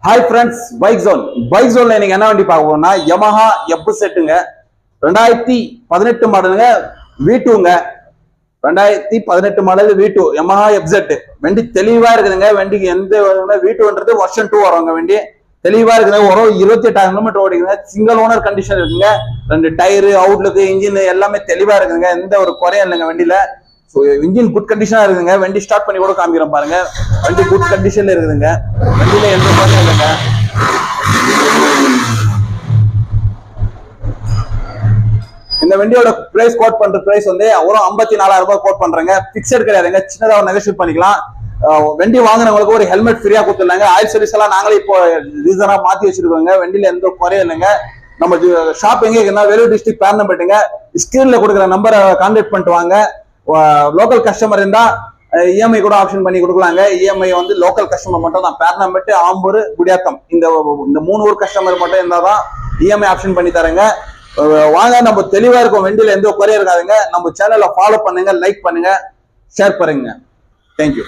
Hi friends, bike ஜோன்ல நீங்க என்ன வண்டி பார்க்கணும்னா யமஹா எப் செட்டுங்க. 2018 மாடலுங்க, V2ங்க. 2018 மாடல் V2 யமஹா எப் செட் வண்டி தெளிவா இருக்குதுங்க. வண்டிக்கு எந்த V2ன்றது வருஷன் 2 வருவாங்க. வண்டி தெளிவா இருக்குதுங்க. ஒரு 28,000 கிலோமீட்டர் ஓடிக்குதுங்க. சிங்கிள் ஓனர் கண்டிஷன் இருக்குங்க. 2 டயரு, அவுட்லுக், இன்ஜின் எல்லாமே தெளிவா இருக்குதுங்க. எந்த ஒரு குறையும் இல்லைங்க வண்டியில. இன்ஜின் குட் கண்டிஷனா இருக்குதுங்க. வண்டி ஸ்டார்ட் பண்ணி கூட காமிக்கிறேன் பாருங்க. வண்டி குட் கண்டிஷன்ல இருக்குதுங்க. வண்டியில எந்த குறையும் இல்லைங்க. இந்த வண்டியோட பிரைஸ் கோட் பண்ற பிரைஸ் வந்து ஒரு 54,000 ரூபாய் கோட் பண்றாங்க. பிக்சட் கிடையாதுங்க. சின்னதா ஒரு நெகோஷியேட் பண்ணிக்கலாம். வண்டி வாங்குறவங்களுக்கு ஒரு ஹெல்மெட் ஃப்ரீயா கொடுத்துருந்தாங்க. ஆயில் சர்வீஸ் எல்லாம் நாங்களே இப்போ ரீசனா மாத்தி வச்சிருக்கோங்க. வண்டியில எந்த குறையும் இல்லைங்க. நம்ம ஷாப் எங்க இருக்குன்னா வேலூர் டிஸ்ட்ரிக்ட் பேர்னம்பேட்டுங்க. ஸ்கிரீன்ல கொடுக்குற நம்பரை கான்டாக்ட் பண்ணிட்டு வாங்க. லோக்கல் கஸ்டமர் இருந்தா இஎம்ஐ கூட ஆப்ஷன் பண்ணி கொடுக்கலாங்க. இஎம்ஐ வந்து லோக்கல் கஸ்டமர் மட்டும் தான். பேர்னம்பேட்டு, ஆம்பூர், குடியாத்தம் இந்த 3 ஊர் கஸ்டமர் மட்டும் இருந்தாதான் இஎம்ஐ ஆப்ஷன் பண்ணி தரேங்க. வாங்க, நம்ம தெளிவா இருக்கும். வண்டியில எந்த குறையும் இருக்காதுங்க. நம்ம சேனலை ஃபாலோ பண்ணுங்க, லைக் பண்ணுங்க, ஷேர் பண்ணுங்க. தேங்க்யூ.